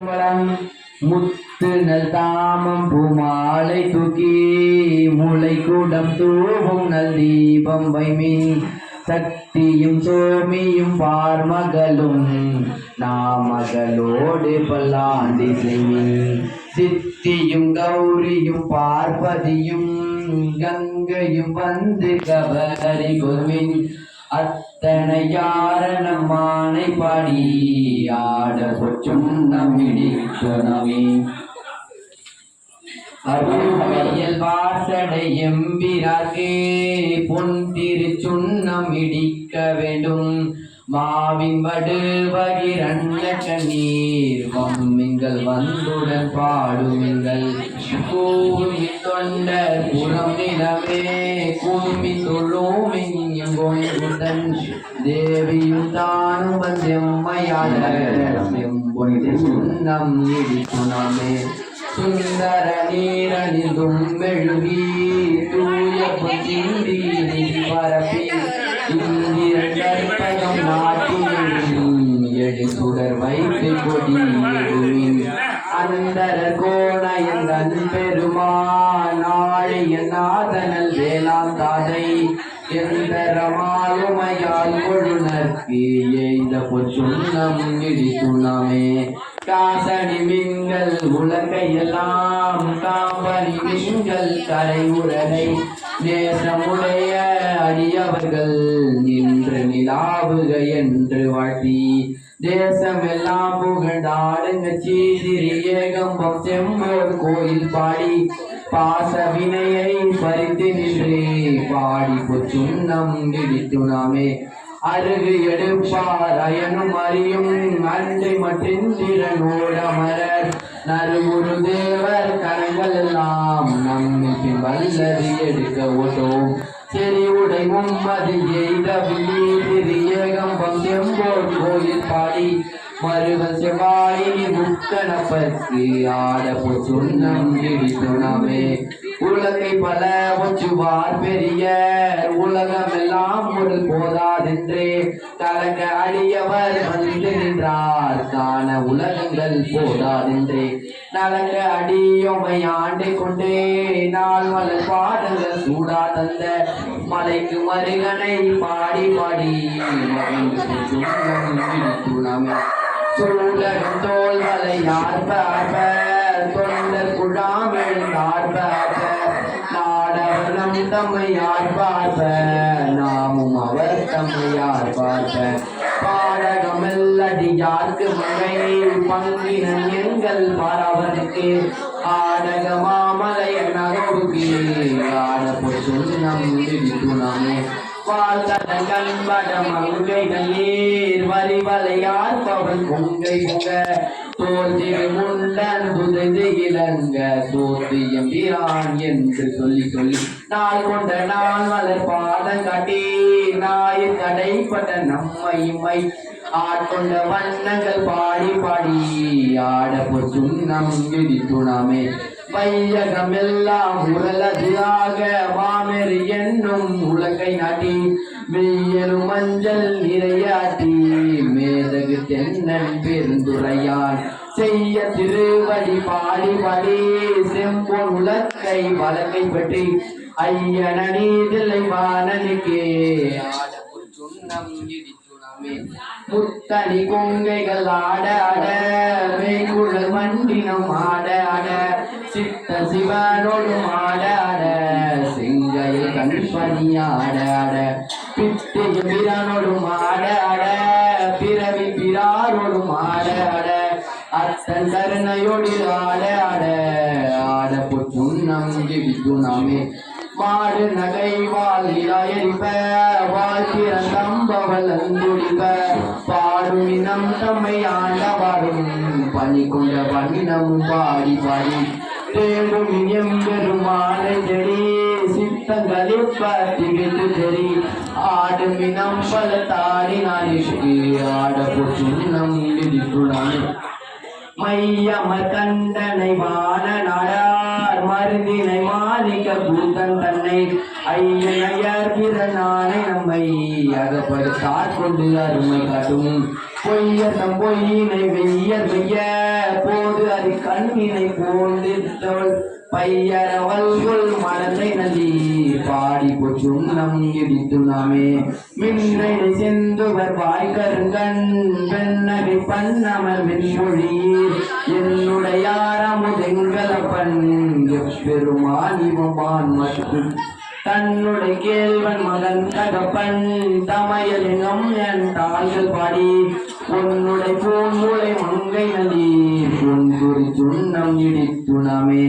முத்து நல் தாமம் பூமாலை தூக்கி முளை கூடம் தூவும் நல் தீபம் வைமின் சக்தியும் சோமியும் பார்மகளும் நாமகளோடு பல்லாண்டி செய்மின் சித்தியும் கௌரியும் பார்ப்பதியும் கங்கையும் வந்து கவரி கொள்மின் அத்தனை யாரணம் மானை பாடி ஆட பொச்சும் நம்மிடி சொன்னமே அருமையல் வாசடை எம்பிராக்கே பொன் திருச்சுண்ணம் இடிக்க வேண்டும் மாவின் வடு வகிரண்ட கண்ணீர் வம்மிங்கள் வந்துடன் பாடுமிங்கள் கூமி தொண்டர் புறம் நிலமே கூமி தொழுமிங்குடன் தேவியும் தானும் வந்தெம்மையாள செம்பொன் சுண்ணம் இடிக்குணமே சுந்தர நீரணிந்தும் மெழுகி தூய பொஞ்சிந்தி பரப்பி இந்திரன் கற்பகம் நாட்டின் எடு சுடர் வைத்து கொடி எழுவின் அந்தர கோணயந்தன் பெருமான் நாளைய நாதனல் வேளாண் தாதை எந்தரமாலுமையால் கொழுனர்க்கு எய்த பொச்சுண்ணம் இடித்துணமே காசடி மின்கள் உலகையெல்லாம் காம்பனி மின்கள் கரை உரலை நேசமுடைய அடியவர்கள் நின்று நிலாவுக என்று வாழ்த்தி தேசமெல்லாம் புகழ்ந்தாடுங்க சீசிறி ஏகம்பம் செம்போர் கோயில் பாடி பாச வினையை பறித்து நின்று பாடி பொச்சுண்ணம் இடித்துணாமே அருகு எடுப்பார் அயனும் அறியும் அன்றை மற்றிந்திரனோட மலர் நறுமுரு தேவர் கரங்கள் எல்லாம் நம்மின் வல்லது எடுக்க ஓட்டோம் செறி உடை மும்மது எய்த வில்லி திரு ஏகம்பம் செம்போர் கோயில் பாடி மருவல் செவ்வாயினி முக்கணப்பற்கு ஆட பொச்சுண்ணம் இடித்துணமே உலகை பல ஒச்சுவார் பெரிய உலகமெல்லாம் ஒரு போதாதென்றே கலக்க அடியவர் வந்து நின்றார் காண உலகங்கள் போதாதென்றே நலக்க அடியொமை ஆண்டை கொண்டே நாள் மலர் பாடங்கள் சூடா தந்த மலைக்கு மருகனை பாடி பாடி சூழலும் தோள்களை யார் பார்ப்ப தொண்டர் குழாமில் யார் பார்ப்ப நாடவர் நம் தம்மையார் பார்ப்ப நாமும் அவர் தம்மையார் பார்ப்ப பாடகமெல்லடி யாருக்கு மகை பங்கினன் எங்கள் பாராவனுக்கு ஆடக மாமலைய நகருக்கு ஆட பொச்சுண்ணம் இடித்துணமே வாழ்த்தடன் கண்பட மங்கை நீர் வரிவலையார் பவன் பொங்கை பொங்க தோல் திரு முண்டன் புதைந்து இளங்க சோத்தியம் பிரான் என்று சொல்லி சொல்லி நாள் கொண்ட நாள் மலர் பாதம் காட்டி நாயின் கடைப்பட்ட நம்மையுமை ஆட்கொண்ட வண்ணங்கள் பாடி பாடி ஆட பொச்சுண்ணம் இடித்துணாமே வையகமெல்லாம் உரலதியாக மாமெறி என்னும் உலகை நாட்டி மெய்யரும் மஞ்சள் நிறையாட்டி மேதகு தென்னன் பெருந்துரையான் செய்ய திருவடி பாடி பாடி செம்பொன் உலக்கை வழக்கை பற்றி ஐயன நீதில்லை வானனுக்கே ஆட பொச்சுண்ணம் இடித்துணமே முத்தனி கொங்கைகள் ஆட ஆட மெய்குழல் மண்டினம் ஆட ஆட சித்த சிவனோடும் ஆட ஆட செங்கையில் கண்பனி ஆட ஆட பித்தைய பிரானோடும் ஆட ஆட பிறவி பிறாரோடும் ஆட ஆட அத்தன் கருணையோடு ஆட ஆட ஆட பொச்சுண்ணம் இடித்துணமே மாடு நகை வாழ்கிறாயரிப்ப வாழ்கிறந்தம்பவல் அந்துடிப்ப பாடும் நம் தம்மை ஆண்டவாரும் பணி கொண்ட பண்ணினமும் பாடி பாடி தேடும் எம்பெருமானை செடி சித்தங்களிப்ப திகிட்டு தெரி ஆடும் நம் பல தாடி நாளிற்கு ஆட பொச்சுண்ணம் இடித்துணமே மையமர் கண்டனை வான நாடார் மருந்தினை மாலிக்க பூதன் தன்னை ஐயனையர் பிறனானை நம்மை அகப்படுத்தாற் கொண்டு அருமை காட்டும் பொய்யதம் பொய்யினை வெய்யர் வெய்ய போது அது கண்ணினை போந்திட்டவள் பையரவல்குள் மனதை நதி பாடி போச்சும் நம் இடித்து நாமே மின்னை செந்துவர் வாய்கருங்கண் வெண்ணகை பண்ணமர் வெண்மொழியீர் என்னுடையாரமுதெங்கலப்பன் எப்பெருமானிவமான் மற்றும் தன்னுடைய கேள்வன் மகன் தகப்பன் தமையலிங்கம் என் தாள்கள் பாடி உன்னுடைய பூங்குலை மங்கை நதி பொன்குறி சுண்ணம் இடித்து நாமே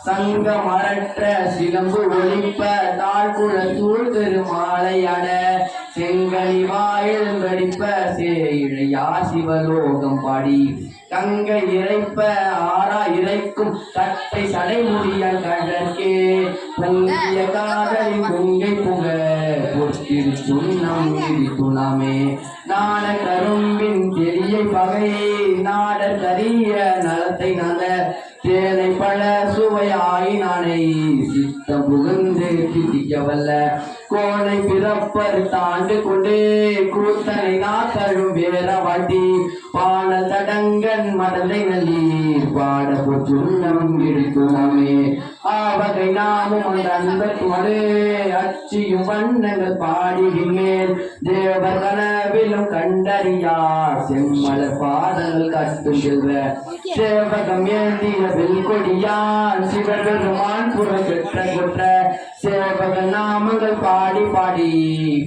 சங்க மரற்ற சிலம்பு ஒழிப்ப தாழ்குழ சூழ் திருமாலையட செங்கனி வாயில் கடிப்ப சேழையா சிவலோகம் பாடி கங்கை இறைப்ப ஆறா இறைக்கும் தட்டை சடைமுடிய கடற்கே பொங்கிய காதலி பொங்கை புக பொத்திரு சுண்ணம் இடித்துணாமே நாட கரும்பின் பெரிய பகையை நாட கரிய நலத்தை நல தேனை பல சுவையாய் நானை சித்தம் புகுந்து திதிக்க வல்ல கோனை பிறப்பர் தாண்டு கொண்டு கூத்தனை நாத்தழும் வேற வாட்டி பான தடங்கன் மடலை நல்லீர் பாட பொற்றுண்ணம் இடித்துணாமே ஆவகை நாமும் அந்த அன்பத்தோடு அச்சியும் வண்ணங்கள் பாடிவிமேல் தேவர் கனவிலும் கண்டறியார் செம்மலர் பாதங்கள் கட்டும் செல்வ சேவகம் ஏந்திய வெல்கொடியான் சிவர் பெருமான் புற பெற்ற குற்ற சேவக நாமங்கள் பாடி பாடி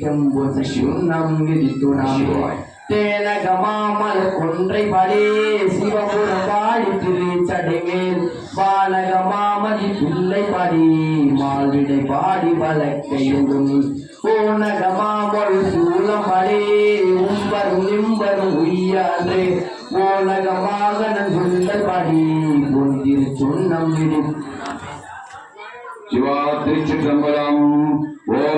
செம்பொசையும் நம் விதித்துணாமே தேனக மாமல் கொன்றை பாடி சிவபுர பாடி திருச்சடை மேல் வானக மாமதி பிள்ளை பாடி மால்விடை பாடி வழக்கையும் ஊனக மாமொழி சூலம் பாடி உம்பரும் நிம்பரும் உய்யாறு ஓனக மாகனன் சுண்டல் பாடி பொந்திரு சுண்ணம் விடி சிவா திருச்சிற்றம்பலம்.